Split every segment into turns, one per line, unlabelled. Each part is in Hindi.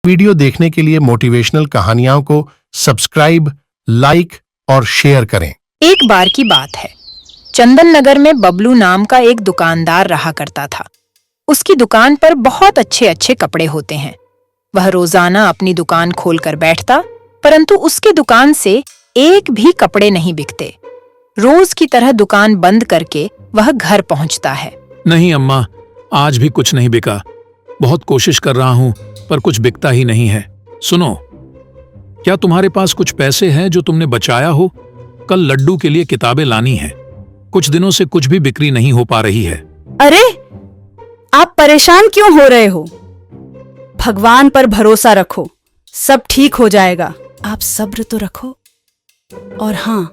वीडियो देखने के लिए मोटिवेशनल कहानियों को सब्सक्राइब, लाइक और शेयर करें।
एक बार की बात है, चंदन नगर में बबलू नाम का एक दुकानदार रहा करता था। उसकी दुकान पर बहुत अच्छे अच्छे कपड़े होते हैं। वह रोजाना अपनी दुकान खोलकर बैठता, परंतु उसकी दुकान से एक भी कपड़े नहीं बिकते। रोज की तरह दुकान बंद करके वह घर पहुंचता है।
नहीं अम्मा, आज भी कुछ नहीं बिका। बहुत कोशिश कर रहा हूँ पर कुछ बिकता ही नहीं है। सुनो, क्या तुम्हारे पास कुछ पैसे हैं जो तुमने बचाया हो? कल लड्डू के लिए किताबें लानी है। कुछ दिनों से कुछ भी बिक्री नहीं हो पा रही है।
अरे, आप परेशान क्यों हो रहे हो? भगवान पर भरोसा रखो, सब ठीक हो जाएगा। आप सब्र तो रखो। और हाँ,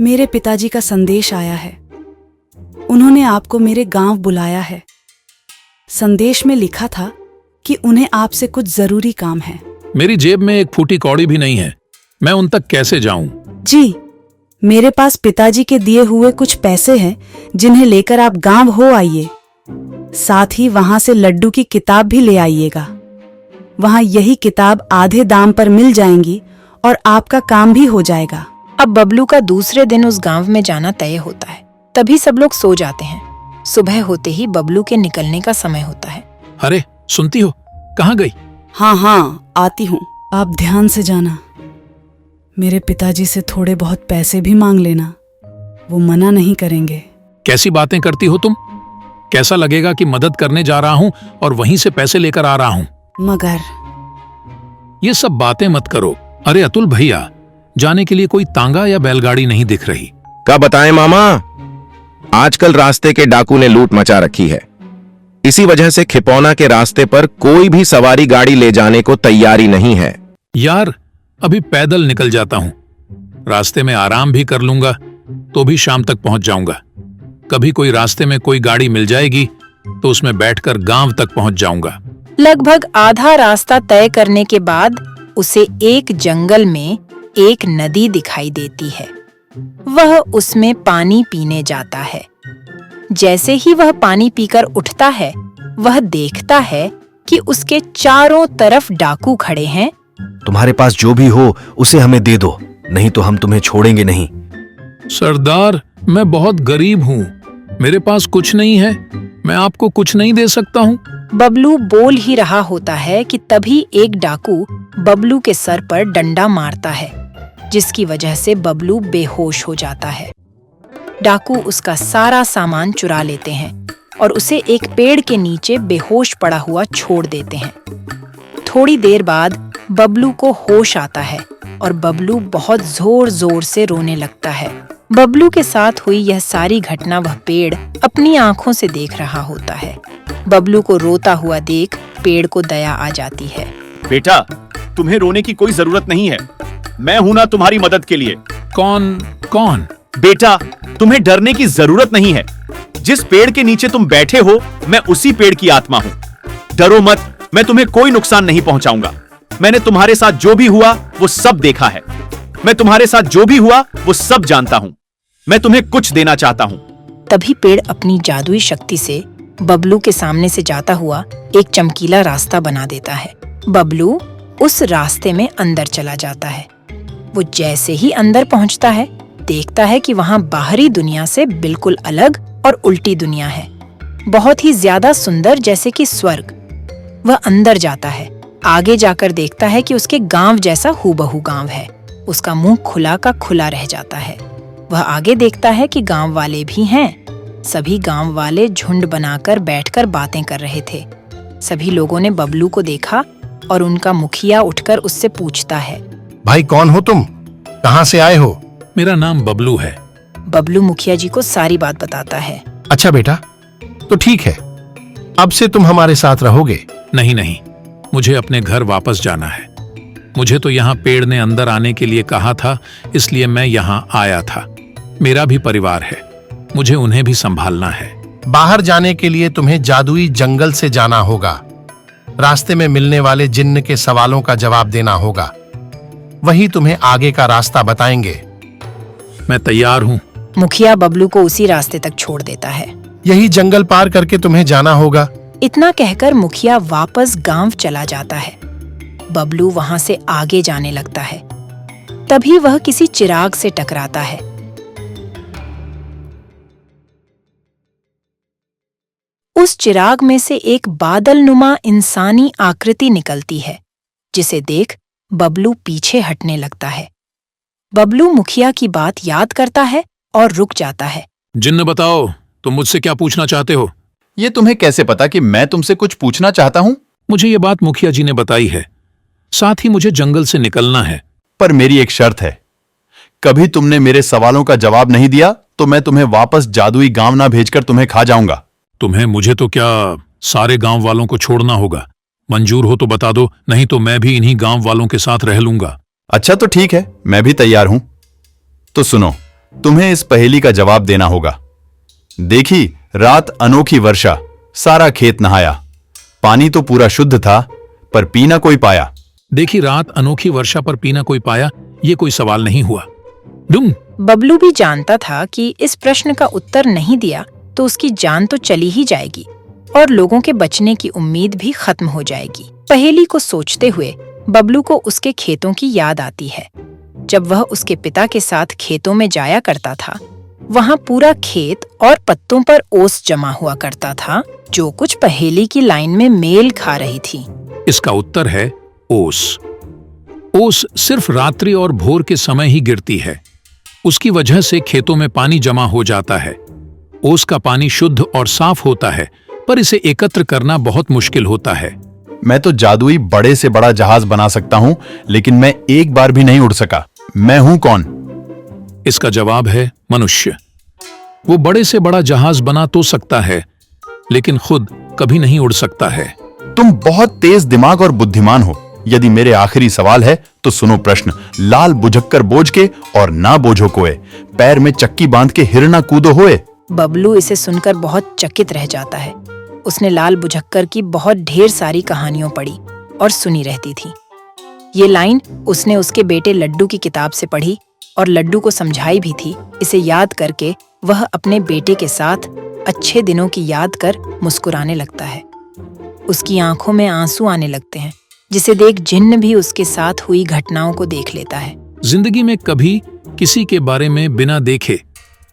मेरे पिताजी का संदेश आया है। उन्होंने आपको मेरे गांव बुलाया है। संदेश में लिखा था कि उन्हें आपसे कुछ जरूरी काम है।
मेरी जेब में एक फूटी कौड़ी भी नहीं है। मैं उन तक कैसे जाऊं?
जी, मेरे पास पिताजी के दिए हुए कुछ पैसे हैं जिन्हें लेकर आप गांव हो आइए। साथ ही वहां से लड्डू की किताब भी ले आइएगा। वहां यही किताब आधे दाम पर मिल जाएंगी और आपका काम भी हो जाएगा।
अब बबलू का दूसरे दिन उस गांव में जाना तय होता है। तभी सब लोग सो जाते हैं। सुबह होते ही बबलू के निकलने का समय होता है।
अरे सुनती हो, कहाँ गई?
हाँ, आती हूँ। आप ध्यान से जाना। मेरे पिताजी से थोड़े बहुत पैसे भी मांग लेना, वो मना नहीं करेंगे।
कैसी बातें करती हो तुम? कैसा लगेगा कि मदद करने जा रहा हूँ और वहीं से पैसे लेकर आ रहा हूँ?
मगर
ये सब बातें मत करो। अरे अतुल भैया, जाने के लिए कोई तांगा या बैलगाड़ी नहीं दिख रही।
क्या बताएं मामा, आजकल रास्ते के डाकू ने लूट मचा रखी है। इसी वजह से खिपौना के रास्ते पर कोई भी सवारी गाड़ी ले जाने को तैयारी नहीं है।
यार, अभी पैदल निकल जाता हूँ। रास्ते में आराम भी कर लूंगा तो भी शाम तक पहुंच जाऊंगा। कभी कोई रास्ते में कोई गाड़ी मिल जाएगी तो उसमें बैठकर गांव तक पहुंच जाऊंगा।
लगभग आधा रास्ता तय करने के बाद उसे एक जंगल में एक नदी दिखाई देती है। वह उसमें पानी पीने जाता है। जैसे ही वह पानी पीकर उठता है, वह देखता है कि उसके चारों तरफ डाकू खड़े हैं।
तुम्हारे पास जो भी हो उसे हमें दे दो, नहीं तो हम तुम्हें छोड़ेंगे नहीं।
सरदार, मैं बहुत गरीब हूँ, मेरे पास कुछ नहीं है। मैं आपको कुछ नहीं दे सकता हूँ।
बबलू बोल ही रहा होता है कि तभी एक डाकू बबलू के सर पर डंडा मारता है, जिसकी वजह से बबलू बेहोश हो जाता है। डाकू उसका सारा सामान चुरा लेते हैं और उसे एक पेड़ के नीचे बेहोश पड़ा हुआ छोड़ देते हैं। थोड़ी देर बाद बबलू को होश आता है और बबलू बहुत जोर जोर से रोने लगता है। बबलू के साथ हुई यह सारी घटना वह पेड़ अपनी आंखों से देख रहा होता है। बबलू को रोता हुआ देख पेड़ को दया आ जाती है।
बेटा, तुम्हें रोने की कोई जरूरत नहीं है। मैं हूं ना तुम्हारी मदद के लिए।
कौन?
बेटा, तुम्हें डरने की जरूरत नहीं है। जिस पेड़ के नीचे तुम बैठे हो, मैं उसी पेड़ की आत्मा हूं। डरो मत, मैं तुम्हें कोई नुकसान नहीं पहुंचाऊंगा। मैंने तुम्हारे साथ जो भी हुआ वो सब देखा है। मैं तुम्हारे साथ जो भी हुआ वो सब जानता हूं। मैं तुम्हें कुछ देना चाहता हूं।
तभी पेड़ अपनी जादुई शक्ति से बबलू के सामने से जाता हुआ एक चमकीला रास्ता बना देता है। बबलू उस रास्ते में अंदर चला जाता है। वो जैसे ही अंदर पहुंचता है, देखता है कि वहां बाहरी दुनिया से बिल्कुल अलग और उल्टी दुनिया है, बहुत ही ज्यादा सुंदर, जैसे कि स्वर्ग। वह अंदर जाता है। आगे जाकर देखता है कि उसके गांव जैसा हूबहू गांव है। उसका मुंह खुला का खुला रह जाता है। वह आगे देखता है कि गांव वाले भी हैं। सभी गांव वाले झुंड बनाकर बैठकर बातें कर रहे थे। सभी लोगों ने बबलू को देखा और उनका मुखिया उठकर उससे पूछता है,
भाई कौन हो तुम? कहाँ से आए हो?
मेरा नाम बबलू है।
बबलू मुखिया जी को सारी बात बताता है।
अच्छा बेटा, तो ठीक है, अब से तुम हमारे साथ रहोगे।
नहीं, मुझे अपने घर वापस जाना है। मुझे तो यहाँ पेड़ ने अंदर आने के लिए कहा था, इसलिए मैं यहाँ आया था। मेरा भी परिवार है, मुझे उन्हें भी संभालना है।
बाहर जाने के लिए तुम्हें जादुई जंगल से जाना होगा। रास्ते में मिलने वाले जिन्न के सवालों का जवाब देना होगा। वही तुम्हें आगे का रास्ता बताएंगे।
मैं तैयार हूँ।
मुखिया बबलू को उसी रास्ते तक छोड़ देता है।
यही जंगल पार करके तुम्हें जाना होगा।
इतना कहकर मुखिया वापस गांव चला जाता है। बबलू वहां से आगे जाने लगता है। तभी वह किसी चिराग से टकराता है। उस चिराग में से एक बादलनुमा इंसानी आकृति निकलती है, जिसे देख बबलू पीछे हटने लगता है। बबलू मुखिया की बात याद करता है और रुक जाता है।
जिन्न बताओ, तुम मुझसे क्या पूछना चाहते हो?
ये तुम्हें कैसे पता कि मैं तुमसे कुछ पूछना चाहता हूं?
मुझे ये बात मुखिया जी ने बताई है। साथ ही मुझे जंगल से निकलना है।
पर मेरी एक शर्त है। कभी तुमने मेरे सवालों का जवाब नहीं दिया तो मैं तुम्हें वापस जादुई गांव ना भेजकर तुम्हें खा जाऊंगा।
तुम्हें मुझे तो क्या सारे गांव वालों को छोड़ना होगा? मंजूर हो तो बता दो, नहीं तो मैं भी इन्हीं गांव वालों के साथ रह लूंगा।
अच्छा तो ठीक है, मैं भी तैयार हूं। तो सुनो, तुम्हें इस पहेली का जवाब देना होगा। देखी रात अनोखी वर्षा, सारा खेत नहाया, पानी तो पूरा शुद्ध था पर पीना कोई पाया।
देखी रात अनोखी वर्षा पर पीना कोई पाया, ये कोई सवाल नहीं हुआ। दुम।
बबलू भी जानता था कि इस प्रश्न का उत्तर नहीं दिया तो उसकी जान तो चली ही जाएगी और लोगों के बचने की उम्मीद भी खत्म हो जाएगी। पहेली को सोचते हुए बबलू को उसके खेतों की याद आती है। जब वह उसके पिता के साथ खेतों में जाया करता था, वहाँ पूरा खेत और पत्तों पर ओस जमा हुआ करता था, जो कुछ पहेली की लाइन में मेल खा रही थी।
इसका उत्तर है ओस। ओस सिर्फ रात्रि और भोर के समय ही गिरती है। उसकी वजह से खेतों में पानी जमा हो जाता है। ओस का पानी शुद्ध और साफ होता है, पर इसे एकत्र करना बहुत मुश्किल होता है।
मैं तो जादुई बड़े से बड़ा जहाज बना सकता हूं, लेकिन मैं एक बार भी नहीं उड़ सका। मैं हूं कौन?
इसका जवाब है मनुष्य। वो बड़े से बड़ा जहाज बना तो सकता है, लेकिन खुद कभी नहीं उड़ सकता है।
तुम बहुत तेज दिमाग और बुद्धिमान हो। यदि मेरे आखिरी सवाल है तो सुनो प्रश्न। लाल बुझक्कर बोझ के और ना बोझो कोए, पैर में चक्की बांध के हिरना कूदो होए।
बबलू इसे सुनकर बहुत चकित रह जाता है। उसने लाल बुझक्कर की बहुत ढेर सारी कहानियों पढ़ी और सुनी रहती थी। ये लाइन उसने उसके बेटे लड्डू की किताब से पढ़ी और लड्डू को समझाई भी थी। इसे याद करके वह अपने बेटे के साथ अच्छे दिनों की याद कर मुस्कुराने लगता है। उसकी आंखों में आंसू आने लगते हैं, जिसे देख जिन्न भी उसके साथ हुई घटनाओं को देख लेता है।
जिंदगी में कभी किसी के बारे में बिना देखे,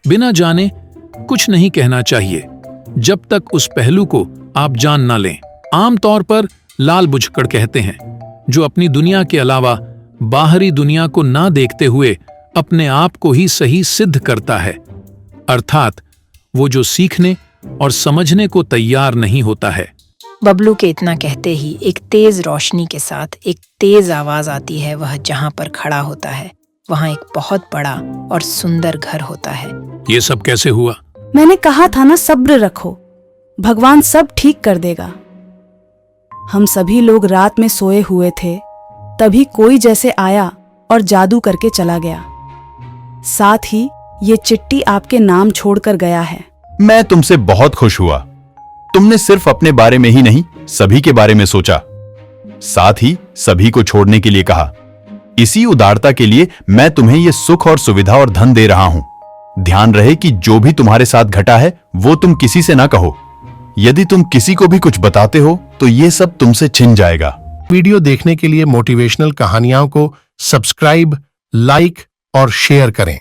बिना जाने कुछ नहीं कहना चाहिए, जब तक उस पहलू को आप जान ना लें। आमतौर पर लाल बुझक्कड़ कहते हैं, जो अपनी दुनिया के अलावा बाहरी दुनिया को ना देखते हुए अपने आप को ही सही सिद्ध करता है। अर्थात वो जो सीखने और समझने को तैयार नहीं होता है।
बबलू के इतना कहते ही एक तेज रोशनी के साथ एक तेज आवाज आती है। वह जहाँ पर खड़ा होता है वहाँ एक बहुत बड़ा और सुंदर घर होता है।
ये सब कैसे हुआ?
मैंने कहा था ना, सब्र रखो, भगवान सब ठीक कर देगा। हम सभी लोग रात में सोए हुए थे, तभी कोई जैसे आया और जादू करके चला गया। साथ ही ये चिट्ठी आपके नाम छोड़कर गया है।
मैं तुमसे बहुत खुश हुआ। तुमने सिर्फ अपने बारे में ही नहीं, सभी के बारे में सोचा, साथ ही सभी को छोड़ने के लिए कहा। इसी उदारता के लिए मैं तुम्हें ये सुख और सुविधा और धन दे रहा हूं। ध्यान रहे कि जो भी तुम्हारे साथ घटा है वो तुम किसी से ना कहो। यदि तुम किसी को भी कुछ बताते हो तो ये सब तुमसे छिन जाएगा।
वीडियो देखने के लिए मोटिवेशनल कहानियों को सब्सक्राइब, लाइक और शेयर करें।